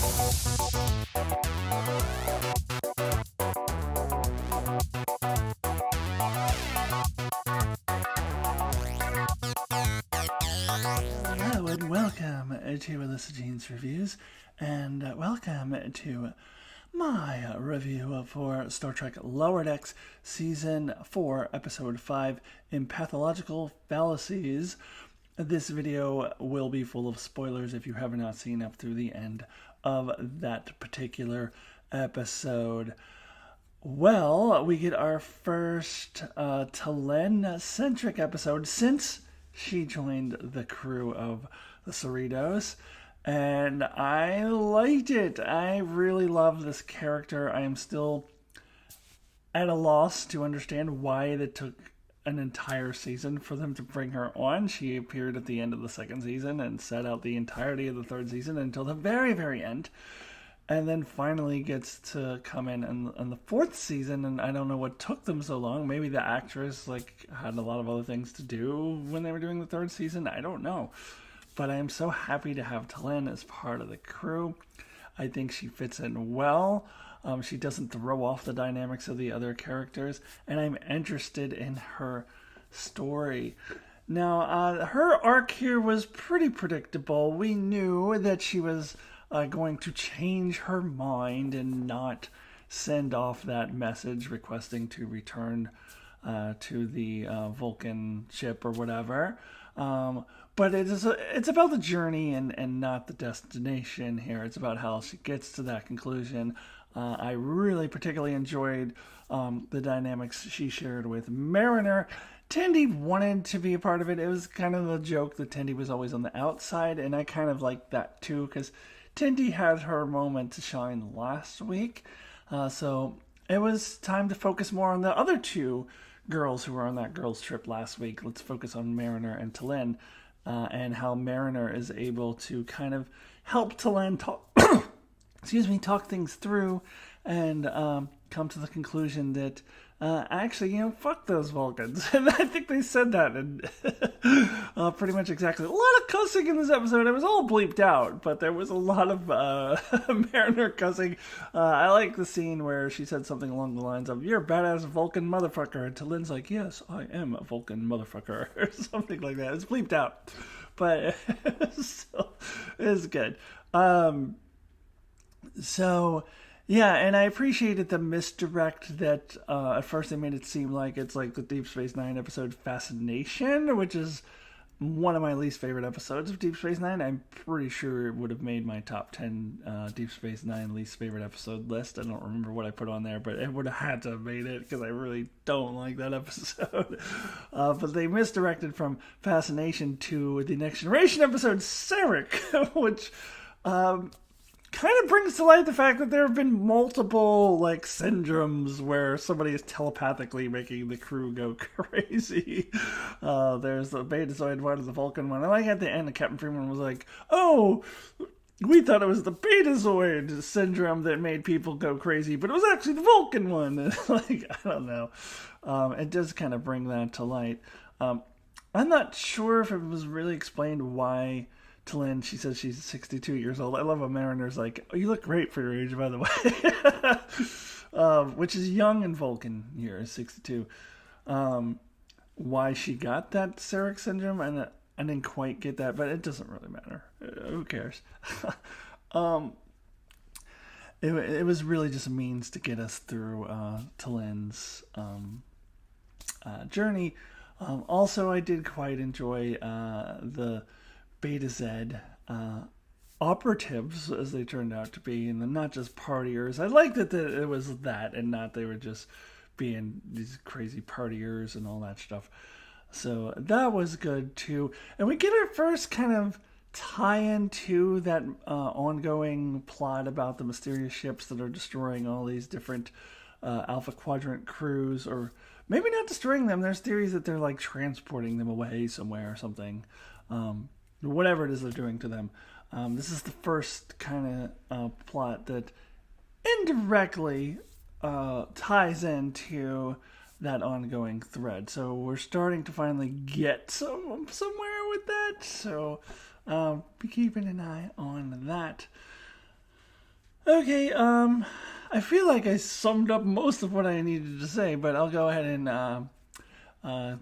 Hello and welcome to Alyssa Jean's Reviews, and welcome to my review for Star Trek Lower Decks Season 4, Episode 5, Empathological Fallacies. This video will be full of spoilers if you have not seen up through the end of that particular episode. Well, we get our first Talen-centric episode since she joined the crew of the Cerritos, and I liked it. I really love this character. I am still at a loss to understand why it took an entire season for them to bring her on. She appeared at the end of the second season and set out the entirety of the third season until the very, very end. And then finally gets to come in the fourth season, and I don't know what took them so long. Maybe the actress had a lot of other things to do when they were doing the third season. I don't know. But I am so happy to have Talen as part of the crew. I think she fits in well. She doesn't throw off the dynamics of the other characters, and I'm interested in her story. Now, her arc here was pretty predictable. We knew that she was going to change her mind and not send off that message requesting to return to the Vulcan ship or whatever. But it's about the journey and not the destination here. It's about how she gets to that conclusion. I really particularly enjoyed the dynamics she shared with Mariner. Tendi wanted to be a part of it. It was kind of a joke that Tendi was always on the outside, and I kind of liked that too, because Tendi had her moment to shine last week, so it was time to focus more on the other two girls who were on that girls' trip last week. Let's focus on Mariner and Talen, and how Mariner is able to kind of help Talen talk things through and come to the conclusion that actually, fuck those Vulcans. And I think they said that in pretty much exactly. A lot of cussing in this episode. It was all bleeped out, but there was a lot of Mariner cussing. I like the scene where she said something along the lines of, "You're a badass Vulcan motherfucker." And Talen's like, "Yes, I am a Vulcan motherfucker," or something like that. It's bleeped out, but it's good. Yeah, and I appreciated the misdirect that at first they made it seem like it's like the Deep Space Nine episode Fascination, which is one of my least favorite episodes of Deep Space Nine. I'm pretty sure it would have made my top 10 Deep Space Nine least favorite episode list. I don't remember what I put on there, but it would have had to have made it because I really don't like that episode. But they misdirected from Fascination to the Next Generation episode Sarek, which kind of brings to light the fact that there have been multiple syndromes where somebody is telepathically making the crew go crazy. There's the Betazoid one and the Vulcan one. I like at the end, Captain Freeman was like, "Oh, we thought it was the Betazoid syndrome that made people go crazy, but it was actually the Vulcan one." And I don't know. It does kind of bring that to light. I'm not sure if it was really explained why Talen, she says she's 62 years old. I love how Mariner's like, "Oh, you look great for your age, by the way." Which is young in Vulcan years, 62. Why she got that Sarek syndrome, and I didn't quite get that, but it doesn't really matter. Who cares? It was really just a means to get us through Talen's journey. Also, I did quite enjoy the Beta Z operatives, as they turned out to be, and not just partiers. I liked that it was that, and not they were just being these crazy partiers and all that stuff. So that was good too. And we get our first kind of tie-in to that ongoing plot about the mysterious ships that are destroying all these different Alpha Quadrant crews, or maybe not destroying them. There's theories that they're transporting them away somewhere or something. Whatever it is they're doing to them. This is the first kind of plot that indirectly ties into that ongoing thread. So we're starting to finally get somewhere with that. So be keeping an eye on that. Okay, I feel like I summed up most of what I needed to say, but I'll go ahead and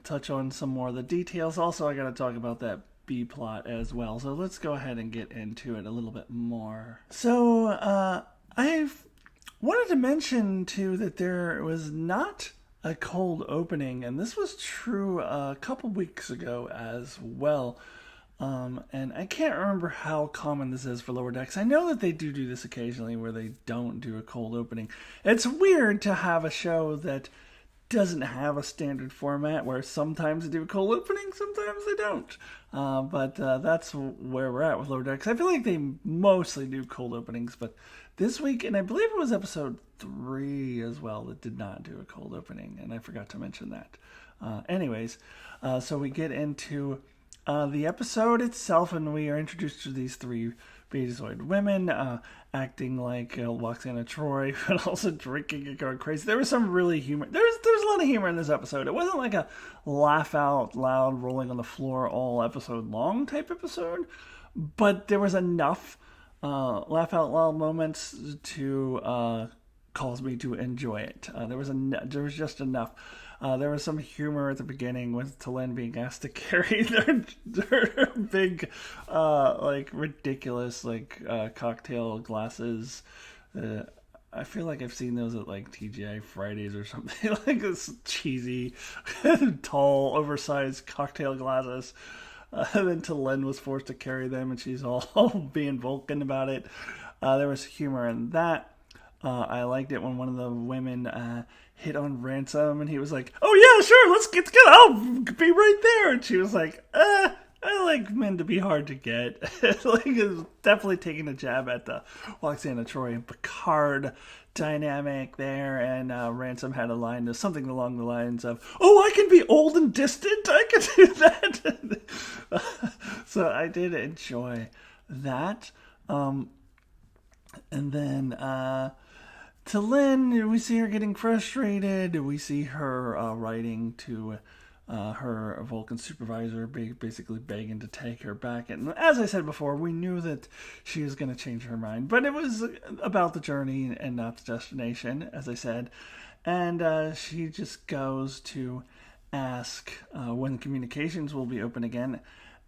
touch on some more of the details. Also, I got to talk about that B plot as well. So let's go ahead and get into it a little bit more. So I've wanted to mention too that there was not a cold opening, and this was true a couple weeks ago as well. And I can't remember how common this is for Lower Decks. I know that they do this occasionally where they don't do a cold opening. It's weird to have a show that doesn't have a standard format where sometimes they do a cold opening, sometimes they don't. But that's where we're at with Lower Decks. I feel like they mostly do cold openings, but this week, and I believe it was episode 3 as well, that did not do a cold opening, and I forgot to mention that. Anyways, so we get into the episode itself, and we are introduced to these 3 Betazoid women acting like Loxana Troy, but also drinking and going crazy. There was some really humor. There's a lot of humor in this episode. It wasn't like a laugh out loud, rolling on the floor all episode long type episode, but there was enough laugh out loud moments to cause me to enjoy it. There was just enough. There was some humor at the beginning with Talene being asked to carry their big, like ridiculous, cocktail glasses. I feel like I've seen those at like TGI Fridays or something, like this cheesy, tall, oversized cocktail glasses. And then Talene was forced to carry them, and she's all being Vulcan about it. There was humor in that. I liked it when one of the women hit on Ransom, and he was like, "Oh yeah, sure, let's get together. I'll be right there." And she was like, "I like men to be hard to get." Like, it was definitely taking a jab at the Loxana Troy and Picard dynamic there. And Ransom had a line to something along the lines of, "Oh, I can be old and distant. I can do that." So I did enjoy that. And then Talene, we see her getting frustrated. We see her writing to her Vulcan supervisor, basically begging to take her back. And as I said before, we knew that she was going to change her mind. But it was about the journey and not the destination, as I said. And she just goes to ask when communications will be open again.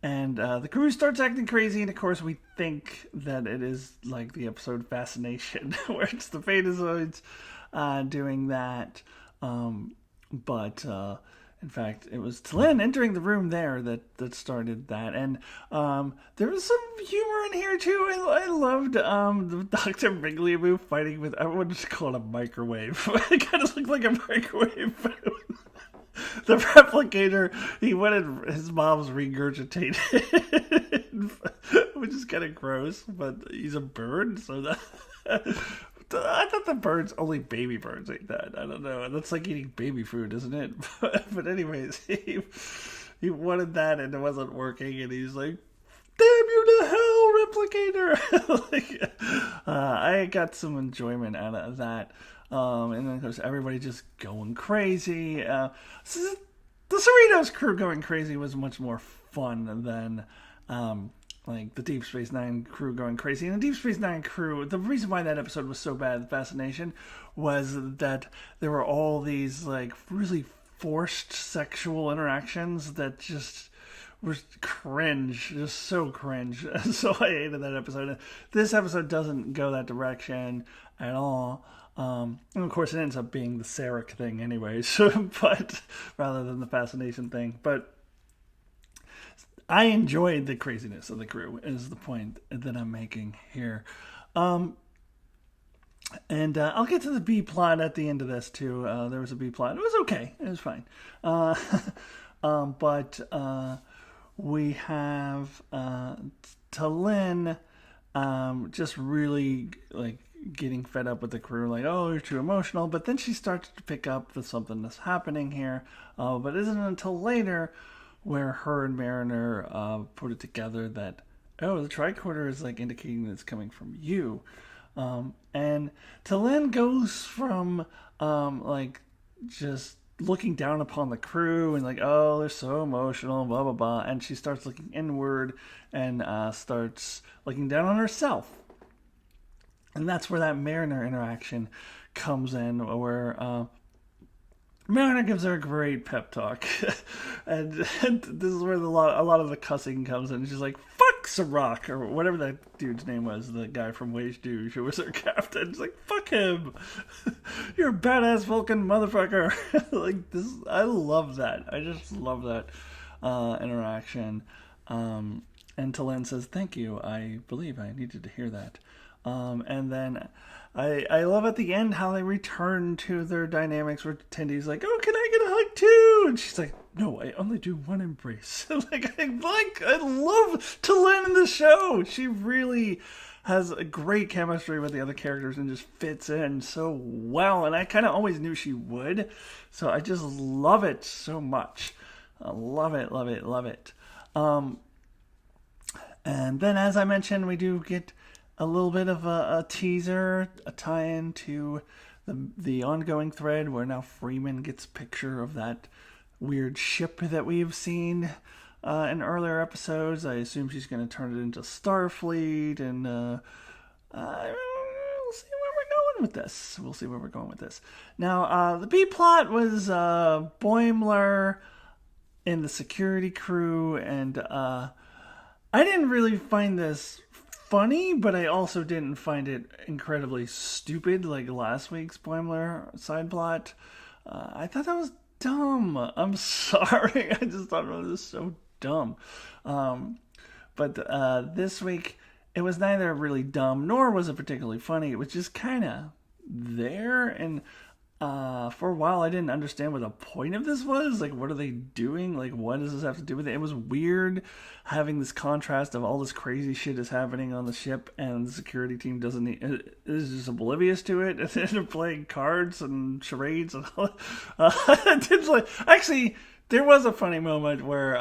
And the crew starts acting crazy, and of course we think that it is like the episode Fascination, where it's the Betazoids doing that. But in fact, it was Talene entering the room there that started that. And there was some humor in here too. I loved Dr. Wrigley fighting with, I would just call it a microwave. It kind of looked like a microwave. The replicator, he wanted his mom's regurgitated, which is kind of gross, but he's a bird, so that... I thought the birds, only baby birds ate that. I don't know. That's like eating baby food, isn't it? But anyways, he wanted that, and it wasn't working, and he's like, "Damn you to hell, replicator!" I got some enjoyment out of that. And then, of course, everybody just going crazy. So the Cerritos crew going crazy was much more fun than like the Deep Space Nine crew going crazy. And the Deep Space Nine crew, the reason why that episode was so bad, Fascination, was that there were all these like really forced sexual interactions that just was cringe, just so cringe. So I hated that episode. This episode doesn't go that direction at all. And of course, it ends up being the Sarek thing, anyways, but rather than the Fascination thing. But I enjoyed the craziness of the crew, is the point that I'm making here. And I'll get to the B plot at the end of this too. There was a B plot. It was okay. It was fine. But we have Talene just really like getting fed up with the crew, like, "Oh, you're too emotional." But then she starts to pick up that something that's happening here. But it isn't until later where her and Mariner put it together that, oh, the tricorder is like indicating that it's coming from you. And Talene goes from like just looking down upon the crew and like, "Oh, they're so emotional, blah blah blah," and she starts looking inward and starts looking down on herself. And that's where that Mariner interaction comes in, where Mariner gives her a great pep talk, and this is where a lot of the cussing comes in. She's like, "Fuck Sirach," or whatever that dude's name was, the guy from Wage Douche who was her captain. She's like, "Fuck him, you're a badass Vulcan motherfucker." Like this, I love that. I just love that interaction. And Talene says, "Thank you. I believe I needed to hear that." And then I love at the end how they return to their dynamics where Tendy's like, "Oh, can I get a hug too?" And she's like, "No, I only do one embrace." I love Talene in the show. She really has a great chemistry with the other characters and just fits in so well. And I kind of always knew she would. So I just love it so much. I love it, love it, love it. And then, as I mentioned, we do get a little bit of a teaser, a tie-in to the ongoing thread where now Freeman gets a picture of that weird ship that we've seen in earlier episodes. I assume she's going to turn it into Starfleet, and we'll see where we're going with this. We'll see where we're going with this. Now, the B-plot was Boimler and the security crew, and I didn't really find this funny, but I also didn't find it incredibly stupid like last week's Boimler side plot. I thought that was dumb. I'm sorry. I just thought it was so dumb. But this week, it was neither really dumb nor was it particularly funny. It was just kind of there, and for a while I didn't understand what the point of this was. Like, what are they doing? Like, what does this have to do with it? It was weird having this contrast of all this crazy shit is happening on the ship and the security team is just oblivious to it, and they're playing cards and charades and all. Actually, there was a funny moment where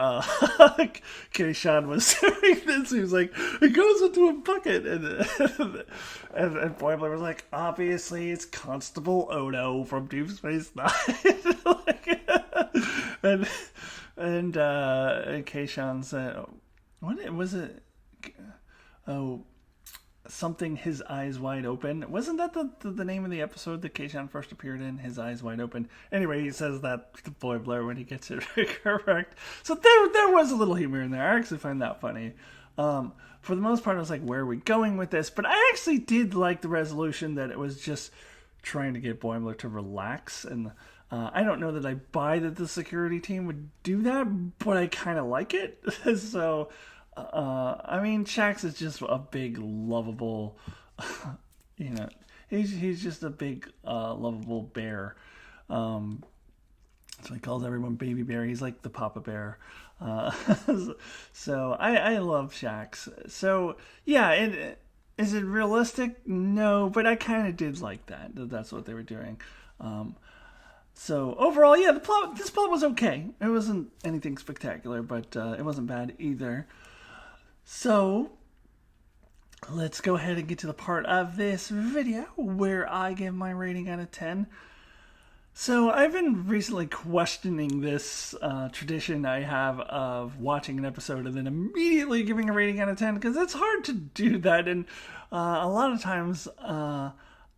Kayshawn was doing this. He was like, it goes into a bucket. And Boimler was like, obviously it's Constable Odo from Deep Space Nine. and Kayshawn said, what was it? Oh, something, His Eyes Wide Open. Wasn't that the name of the episode that Kayshawn first appeared in? His Eyes Wide Open. Anyway, he says that to Boimler when he gets it correct. So there was a little humor in there. I actually find that funny. For the most part, I was like, where are we going with this? But I actually did like the resolution that it was just trying to get Boimler to relax. And I don't know that I buy that the security team would do that, but I kind of like it. So... I mean, Shax is just a big, lovable, he's just a big, lovable bear. So he calls everyone Baby Bear. He's like the Papa Bear. So I love Shax. So, yeah, is it realistic? No, but I kind of did like that. That's what they were doing. So overall, yeah, this plot was okay. It wasn't anything spectacular, but it wasn't bad either. So, let's go ahead and get to the part of this video where I give my rating out of 10. So, I've been recently questioning this tradition I have of watching an episode and then immediately giving a rating out of 10, because it's hard to do that, and a lot of times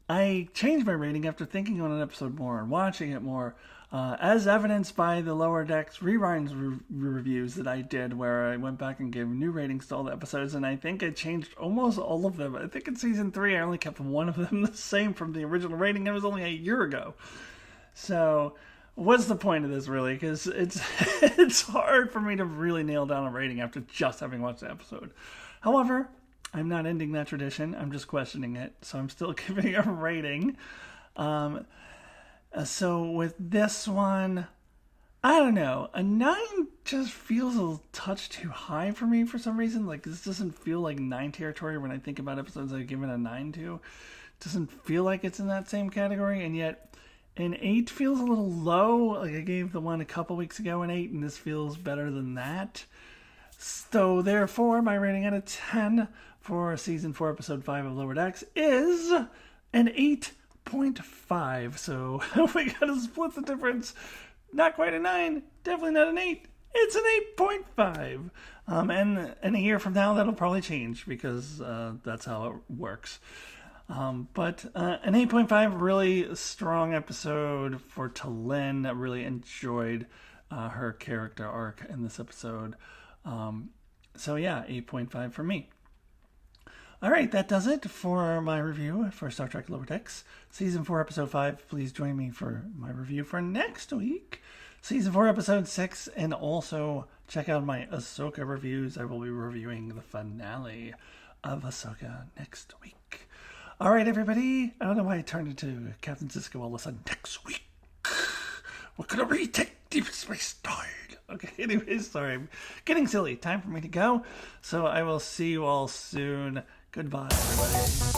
I change my rating after thinking on an episode more and watching it more. As evidenced by the Lower Decks rewinds reviews that I did, where I went back and gave new ratings to all the episodes, and I think I changed almost all of them. I think in season 3 I only kept one of them the same from the original rating. It was only a year ago. So what's the point of this, really? Because it's hard for me to really nail down a rating after just having watched the episode. However, I'm not ending that tradition. I'm just questioning it. So I'm still giving a rating. So with this one, I don't know. A 9 just feels a touch too high for me for some reason. Like, this doesn't feel like 9 territory when I think about episodes I've given a 9 to. It doesn't feel like it's in that same category, and yet an 8 feels a little low. Like, I gave the one a couple weeks ago an 8, and this feels better than that. So therefore, my rating out of 10 for season 4, episode 5 of Lower Decks is an 8.5. So we gotta split the difference. Not quite a 9, definitely not an 8. It's an 8.5. And a year from now, that'll probably change, because that's how it works. But an 8.5, really strong episode for Talin. I really enjoyed her character arc in this episode. So yeah, 8.5 for me. All right, that does it for my review for Star Trek Lower Decks Season 4, Episode 5. Please join me for my review for next week, Season 4, Episode 6, and also check out my Ahsoka reviews. I will be reviewing the finale of Ahsoka next week. All right, everybody. I don't know why I turned into Captain Sisko all of a sudden. Next week, we're going to retake Deep Space Nine. Okay, anyways, sorry. I'm getting silly. Time for me to go. So I will see you all soon. Goodbye, everybody.